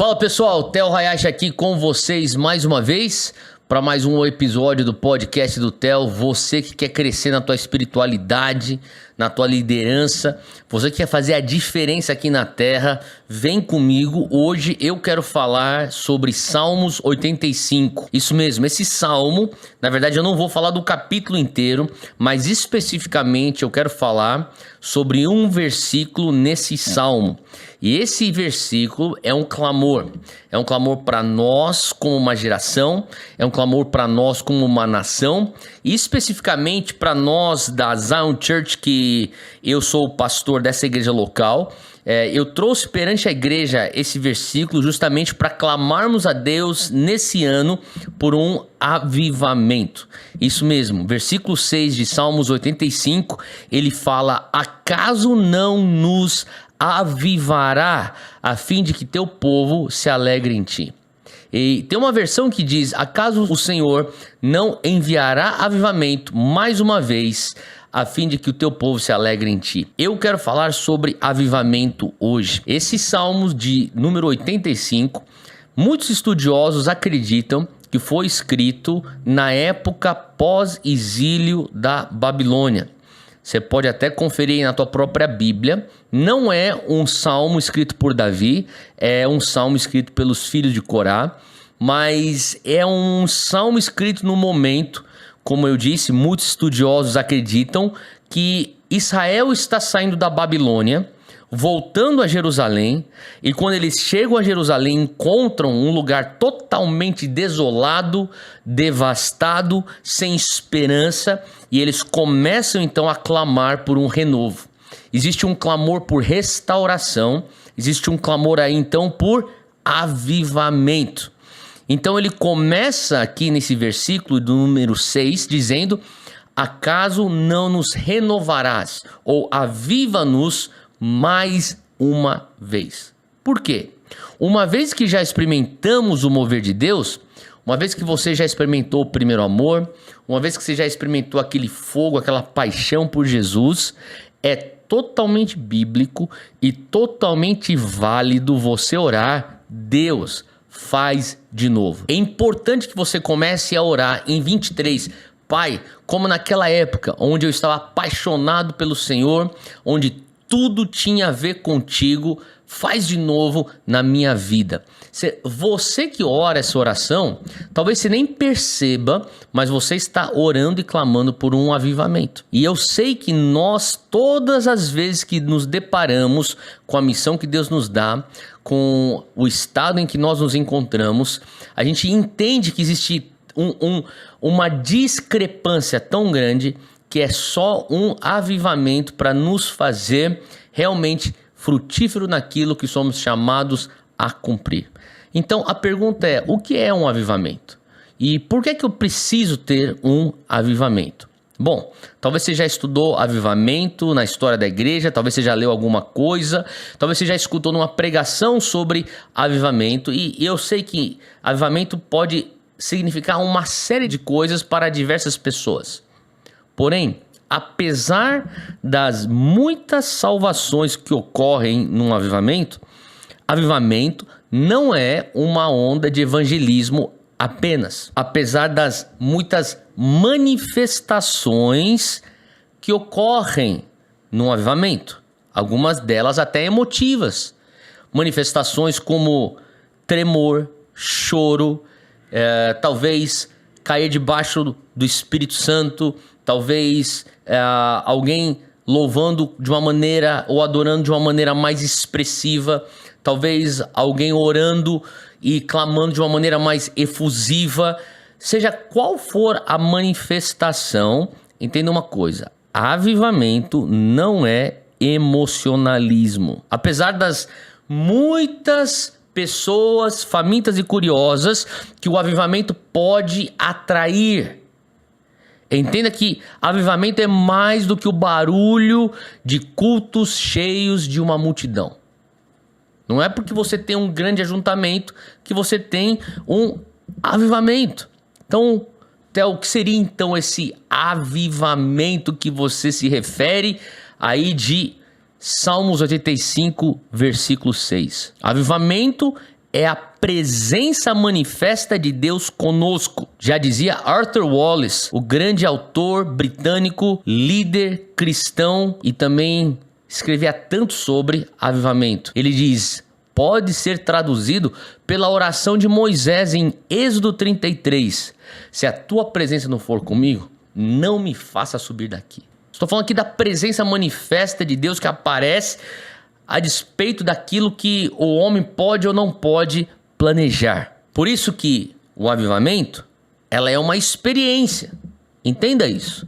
Fala pessoal, Theo Hayashi aqui com vocês mais uma vez para mais um episódio do podcast do Theo. Você que quer crescer na tua espiritualidade, na tua liderança, você que quer fazer a diferença aqui na Terra, vem comigo. Hoje eu quero falar sobre Salmos 85. Isso mesmo, esse salmo, na verdade eu não vou falar do capítulo inteiro, mas especificamente eu quero falar sobre um versículo nesse salmo. E esse versículo é um clamor para nós como uma geração, é um clamor para nós como uma nação, e especificamente para nós da Zion Church, que eu sou o pastor dessa igreja local. Eu trouxe perante a igreja esse versículo justamente para clamarmos a Deus nesse ano por um avivamento. Isso mesmo, versículo 6 de Salmos 85, ele fala: acaso não nos avivará, a fim de que teu povo se alegre em ti. E tem uma versão que diz: acaso o Senhor não enviará avivamento mais uma vez, a fim de que o teu povo se alegre em ti. Eu quero falar sobre avivamento hoje. Esse Salmos de número 85, muitos estudiosos acreditam que foi escrito na época pós-exílio da Babilônia. Você pode até conferir aí na tua própria Bíblia. Não é um salmo escrito por Davi, é um salmo escrito pelos filhos de Corá, mas é um salmo escrito no momento, como eu disse, muitos estudiosos acreditam que Israel está saindo da Babilônia, voltando a Jerusalém, e quando eles chegam a Jerusalém, encontram um lugar totalmente desolado, devastado, sem esperança, e eles começam então a clamar por um renovo. Existe um clamor por restauração, existe um clamor aí então por avivamento. Então ele começa aqui nesse versículo do número 6 dizendo: acaso não nos renovarás, ou aviva-nos mais uma vez. Por quê? Uma vez que já experimentamos o mover de Deus, uma vez que você já experimentou o primeiro amor, uma vez que você já experimentou aquele fogo, aquela paixão por Jesus, é totalmente bíblico e totalmente válido você orar: Deus, faz de novo. É importante que você comece a orar em 23. Pai, como naquela época onde eu estava apaixonado pelo Senhor, onde tudo tinha a ver contigo, faz de novo na minha vida. Você que ora essa oração, talvez você nem perceba, mas você está orando e clamando por um avivamento. E eu sei que nós, todas as vezes que nos deparamos com a missão que Deus nos dá, com o estado em que nós nos encontramos, a gente entende que existe uma discrepância tão grande que é só um avivamento para nos fazer realmente frutífero naquilo que somos chamados a cumprir. Então a pergunta é: o que é um avivamento? E por que eu preciso ter um avivamento? Bom, talvez você já estudou avivamento na história da igreja, talvez você já leu alguma coisa, talvez você já escutou numa pregação sobre avivamento, e eu sei que avivamento pode significar uma série de coisas para diversas pessoas. Porém, apesar das muitas salvações que ocorrem num avivamento, avivamento não é uma onda de evangelismo apenas. Apesar das muitas manifestações que ocorrem num avivamento, algumas delas até emotivas. Manifestações como tremor, choro, talvez cair debaixo do Espírito Santo, talvez alguém louvando de uma maneira ou adorando de uma maneira mais expressiva, talvez alguém orando e clamando de uma maneira mais efusiva. Seja qual for a manifestação, entenda uma coisa: avivamento não é emocionalismo. Apesar das muitas pessoas famintas e curiosas que o avivamento pode atrair, entenda que avivamento é mais do que o barulho de cultos cheios de uma multidão. Não é porque você tem um grande ajuntamento que você tem um avivamento. Então, Theo, o que seria então esse avivamento que você se refere aí de Salmos 85, versículo 6? Avivamento é a presença manifesta de Deus conosco. Já dizia Arthur Wallis, o grande autor britânico, líder cristão e também escrevia tanto sobre avivamento. Ele diz: pode ser traduzido pela oração de Moisés em Êxodo 33. Se a tua presença não for comigo, não me faça subir daqui. Estou falando aqui da presença manifesta de Deus que aparece a despeito daquilo que o homem pode ou não pode planejar. Por isso que o avivamento, ela é uma experiência. Entenda isso.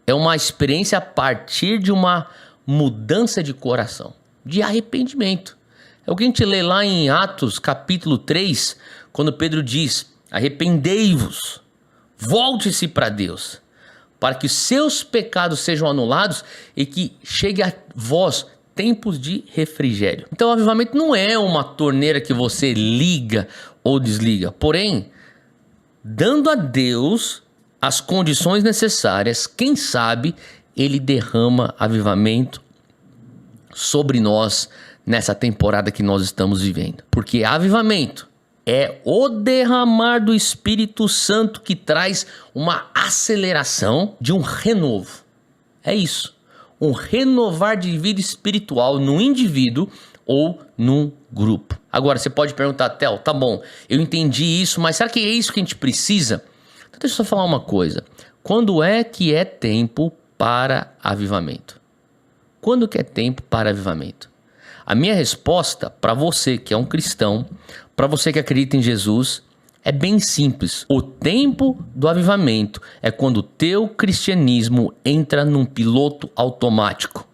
É uma experiência a partir de uma mudança de coração, de arrependimento. É o que a gente lê lá em Atos capítulo 3, quando Pedro diz: arrependei-vos, volte-se para Deus, para que os seus pecados sejam anulados e que chegue a vós tempos de refrigério. Então o avivamento não é uma torneira que você liga ou desliga, porém, dando a Deus as condições necessárias, quem sabe ele derrama avivamento sobre nós nessa temporada que nós estamos vivendo. Porque avivamento é o derramar do Espírito Santo que traz uma aceleração de um renovo. É isso. Um renovar de vida espiritual num indivíduo ou num grupo. Agora, você pode perguntar: Theo, tá bom, eu entendi isso, mas será que é isso que a gente precisa? Então deixa eu só falar uma coisa. Quando é que é tempo para avivamento? Quando que é tempo para avivamento? A minha resposta para você que é um cristão, para você que acredita em Jesus, é bem simples. O tempo do avivamento é quando o teu cristianismo entra num piloto automático.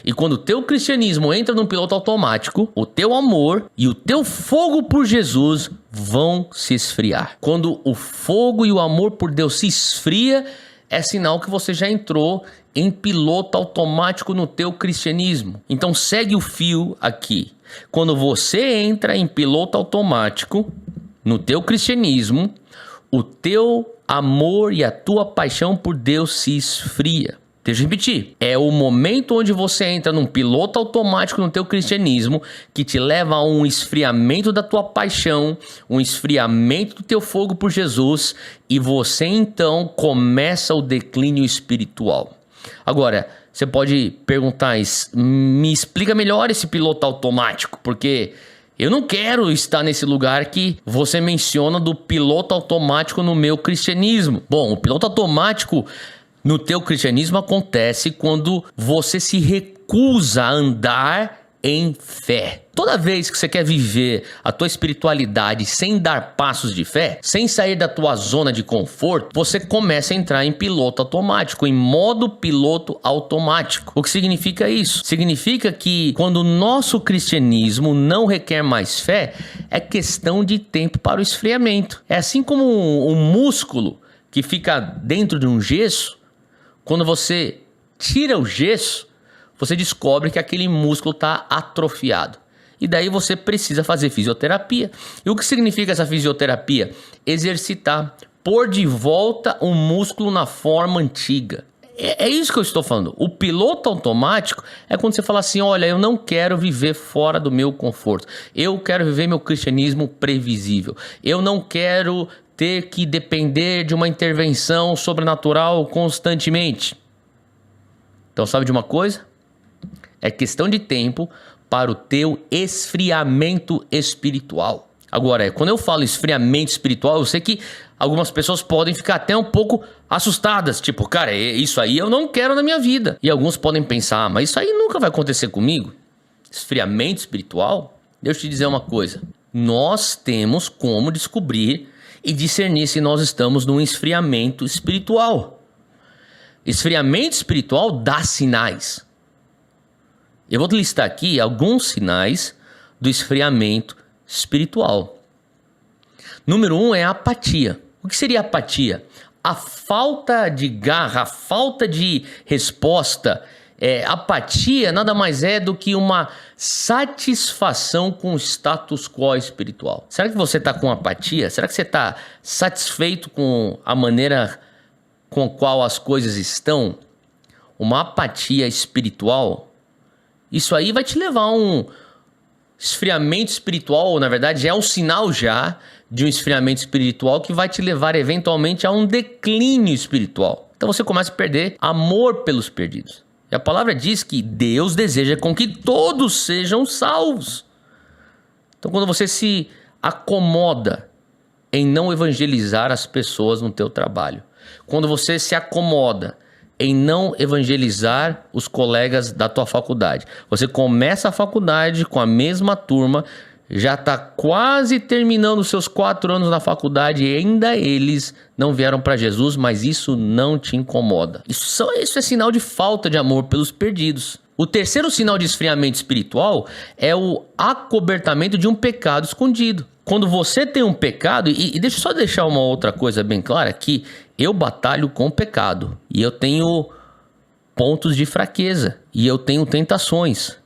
E quando o teu cristianismo entra num piloto automático, o teu amor e o teu fogo por Jesus vão se esfriar. Quando o fogo e o amor por Deus se esfria, é sinal que você já entrou em piloto automático no teu cristianismo. Então segue o fio aqui. Quando você entra em piloto automático no teu cristianismo, o teu amor e a tua paixão por Deus se esfria. Deixa eu repetir. É o momento onde você entra num piloto automático no teu cristianismo que te leva a um esfriamento da tua paixão, um esfriamento do teu fogo por Jesus, e você então começa o declínio espiritual. Agora, você pode perguntar: me explica melhor esse piloto automático, porque eu não quero estar nesse lugar que você menciona do piloto automático no meu cristianismo. Bom, o piloto automático no teu cristianismo acontece quando você se recusa a andar em fé. Toda vez que você quer viver a tua espiritualidade sem dar passos de fé, sem sair da tua zona de conforto, você começa a entrar em piloto automático, em modo piloto automático. O que significa isso? Significa que quando o nosso cristianismo não requer mais fé, é questão de tempo para o esfriamento. É assim como um músculo que fica dentro de um gesso. Quando você tira o gesso, você descobre que aquele músculo está atrofiado. E daí você precisa fazer fisioterapia. E o que significa essa fisioterapia? Exercitar, pôr de volta o músculo na forma antiga. É isso que eu estou falando. O piloto automático é quando você fala assim: olha, eu não quero viver fora do meu conforto. Eu quero viver meu cristianismo previsível. Eu não quero ter que depender de uma intervenção sobrenatural constantemente. Então, sabe de uma coisa? É questão de tempo para o teu esfriamento espiritual. Agora, quando eu falo esfriamento espiritual, eu sei que algumas pessoas podem ficar até um pouco assustadas. Tipo, cara, isso aí eu não quero na minha vida. E alguns podem pensar: mas isso aí nunca vai acontecer comigo. Esfriamento espiritual? Deixa eu te dizer uma coisa. Nós temos como descobrir e discernir se nós estamos num esfriamento espiritual. Esfriamento espiritual dá sinais. Eu vou te listar aqui alguns sinais do esfriamento espiritual. Número 1 é a apatia. O que seria apatia? A falta de garra, a falta de resposta. Apatia nada mais é do que uma satisfação com o status quo espiritual. Será que você está com apatia? Será que você está satisfeito com a maneira com a qual as coisas estão? Uma apatia espiritual, isso aí vai te levar a um esfriamento espiritual, ou na verdade é um sinal já de um esfriamento espiritual que vai te levar eventualmente a um declínio espiritual. Então você começa a perder amor pelos perdidos. E a palavra diz que Deus deseja com que todos sejam salvos. Então quando você se acomoda em não evangelizar as pessoas no teu trabalho, quando você se acomoda em não evangelizar os colegas da tua faculdade, você começa a faculdade com a mesma turma, já está quase terminando os seus 4 anos na faculdade e ainda eles não vieram para Jesus, mas isso não te incomoda. Isso é sinal de falta de amor pelos perdidos. O terceiro sinal de esfriamento espiritual é o acobertamento de um pecado escondido. Quando você tem um pecado, e deixa eu só deixar uma outra coisa bem clara, que eu batalho com o pecado e eu tenho pontos de fraqueza e eu tenho tentações.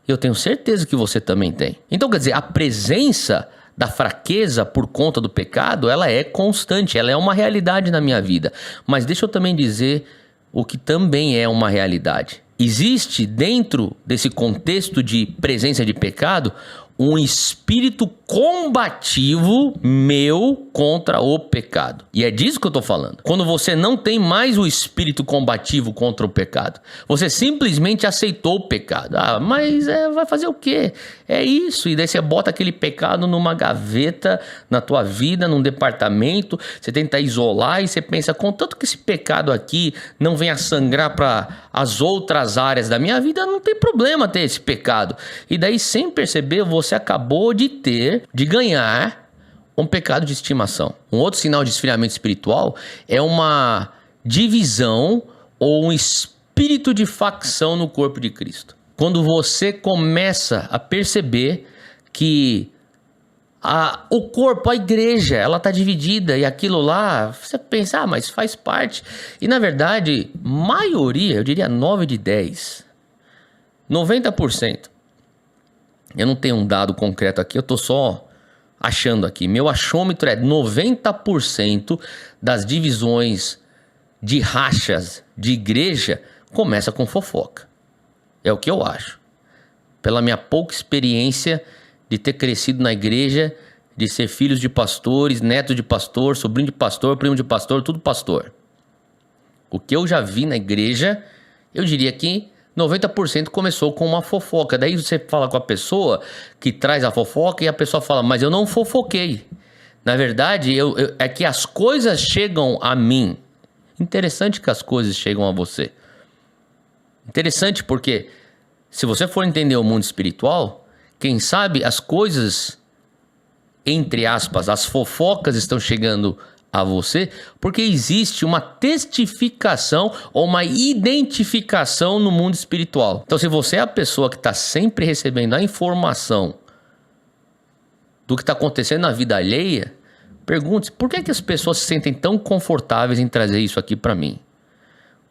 Eu tenho certeza que você também tem. Então, quer dizer, a presença da fraqueza por conta do pecado, ela é constante, ela é uma realidade na minha vida. Mas deixa eu também dizer o que também é uma realidade. Existe dentro desse contexto de presença de pecado um espírito combativo meu contra o pecado. E é disso que eu estou falando. Quando você não tem mais o espírito combativo contra o pecado, você simplesmente aceitou o pecado. Mas vai fazer o quê? É isso. E daí você bota aquele pecado numa gaveta na tua vida, num departamento, você tenta isolar e você pensa, contanto que esse pecado aqui não venha sangrar para as outras áreas da minha vida, não tem problema ter esse pecado. E daí, sem perceber, você acabou de ganhar um pecado de estimação. Um outro sinal de esfriamento espiritual é uma divisão ou um espírito de facção no corpo de Cristo. Quando você começa a perceber que o corpo, a igreja, ela está dividida e aquilo lá, você pensa, mas faz parte. E na verdade, maioria, eu diria 9 de 10, 90%. Eu não tenho um dado concreto aqui, eu estou só achando aqui. Meu achômetro é 90% das divisões de rachas de igreja começa com fofoca. É o que eu acho. Pela minha pouca experiência de ter crescido na igreja, de ser filhos de pastores, neto de pastor, sobrinho de pastor, primo de pastor, tudo pastor. O que eu já vi na igreja, eu diria que 90% começou com uma fofoca. Daí você fala com a pessoa que traz a fofoca e a pessoa fala, mas eu não fofoquei. Na verdade, é que as coisas chegam a mim. Interessante que as coisas chegam a você. Interessante porque se você for entender o mundo espiritual, quem sabe as coisas, entre aspas, as fofocas estão chegando a você, porque existe uma testificação ou uma identificação no mundo espiritual. Então, se você é a pessoa que está sempre recebendo a informação do que está acontecendo na vida alheia, pergunte-se, por que as pessoas se sentem tão confortáveis em trazer isso aqui para mim?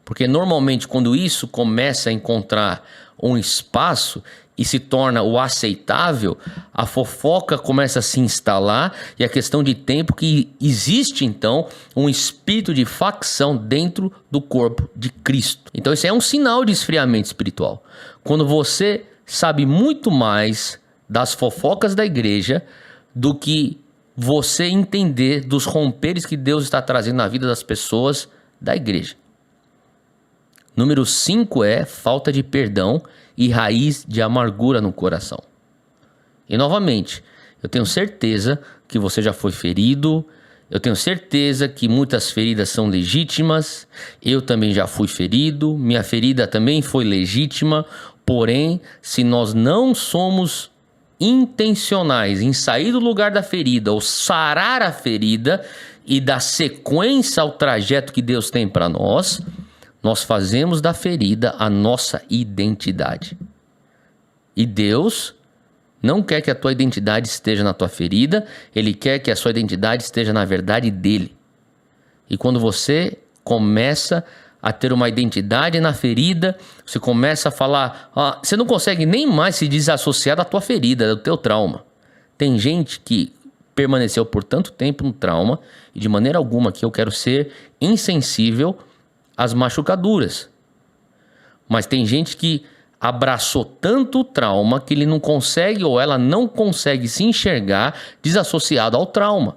Porque normalmente quando isso começa a encontrar um espaço e se torna o aceitável, a fofoca começa a se instalar e a questão de tempo que existe então um espírito de facção dentro do corpo de Cristo. Então isso é um sinal de esfriamento espiritual. Quando você sabe muito mais das fofocas da igreja do que você entender dos romperes que Deus está trazendo na vida das pessoas da igreja. Número 5 é falta de perdão e raiz de amargura no coração. E novamente, eu tenho certeza que você já foi ferido, eu tenho certeza que muitas feridas são legítimas, eu também já fui ferido, minha ferida também foi legítima, porém, se nós não somos intencionais em sair do lugar da ferida ou sarar a ferida e dar sequência ao trajeto que Deus tem para nós fazemos da ferida a nossa identidade. E Deus não quer que a tua identidade esteja na tua ferida, Ele quer que a sua identidade esteja na verdade dEle. E quando você começa a ter uma identidade na ferida, você começa a falar, você não consegue nem mais se desassociar da tua ferida, do teu trauma. Tem gente que permaneceu por tanto tempo no trauma, e de maneira alguma que eu quero ser insensível as machucaduras. Mas tem gente que abraçou tanto o trauma que ele não consegue ou ela não consegue se enxergar desassociado ao trauma.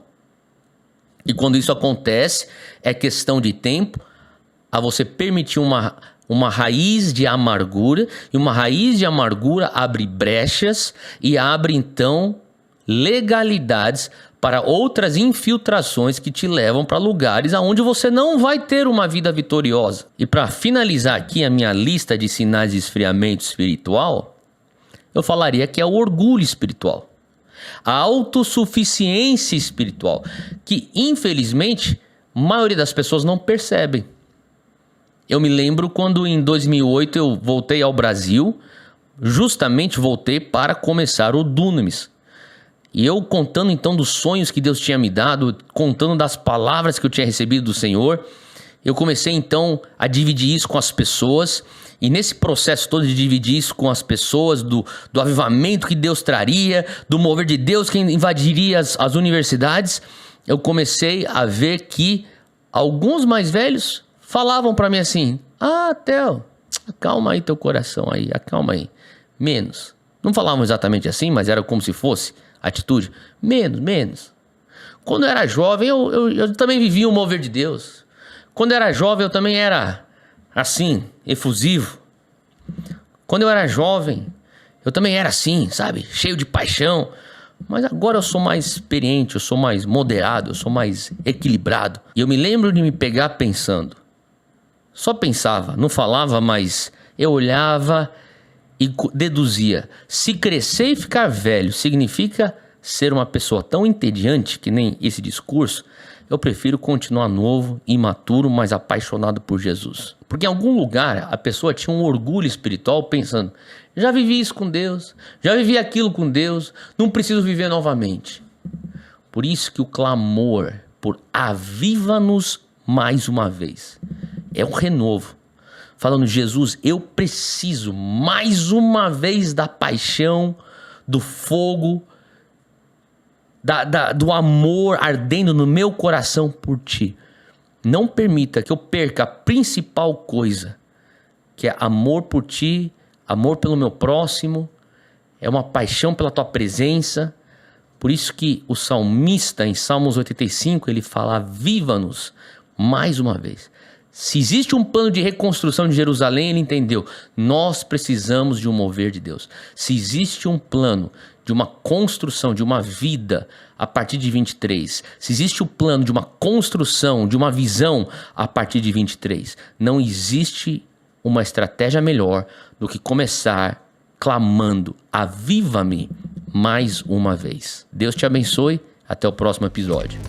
E quando isso acontece, é questão de tempo a você permitir uma raiz de amargura, e uma raiz de amargura abre brechas e abre então legalidades para outras infiltrações que te levam para lugares aonde você não vai ter uma vida vitoriosa. E para finalizar aqui a minha lista de sinais de esfriamento espiritual, eu falaria que é o orgulho espiritual. A autossuficiência espiritual, que infelizmente a maioria das pessoas não percebem. Eu me lembro quando em 2008 eu voltei ao Brasil, justamente voltei para começar o Dunamis. E eu contando então dos sonhos que Deus tinha me dado, contando das palavras que eu tinha recebido do Senhor, eu comecei então a dividir isso com as pessoas. E nesse processo todo de dividir isso com as pessoas, do avivamento que Deus traria, do mover de Deus que invadiria as universidades, eu comecei a ver que alguns mais velhos falavam para mim assim: ah, Theo, acalma aí teu coração aí, acalma aí, menos. Não falavam exatamente assim, mas era como se fosse atitude, menos. Quando eu era jovem, eu também vivia o mover de Deus. Quando eu era jovem, eu também era assim, efusivo. Quando eu era jovem, eu também era assim, sabe, cheio de paixão. Mas agora eu sou mais experiente, eu sou mais moderado, eu sou mais equilibrado. E eu me lembro de me pegar pensando. Só pensava, não falava, mas eu olhava e deduzia. Se crescer e ficar velho significa ser uma pessoa tão entediante que nem esse discurso, eu prefiro continuar novo, imaturo, mas apaixonado por Jesus. Porque em algum lugar a pessoa tinha um orgulho espiritual pensando: já vivi isso com Deus, já vivi aquilo com Deus, não preciso viver novamente. Por isso que o clamor por aviva-nos mais uma vez é um renovo. Falando: Jesus, eu preciso mais uma vez da paixão, do fogo, do amor ardendo no meu coração por ti. Não permita que eu perca a principal coisa, que é amor por ti, amor pelo meu próximo, é uma paixão pela tua presença. Por isso que o salmista em Salmos 85, ele fala: aviva-nos mais uma vez. Se existe um plano de reconstrução de Jerusalém, ele entendeu: nós precisamos de um mover de Deus. Se existe um plano de uma construção, de uma vida a partir de 23, se existe o plano de uma construção, de uma visão a partir de 23, não existe uma estratégia melhor do que começar clamando: aviva-me mais uma vez. Deus te abençoe, até o próximo episódio.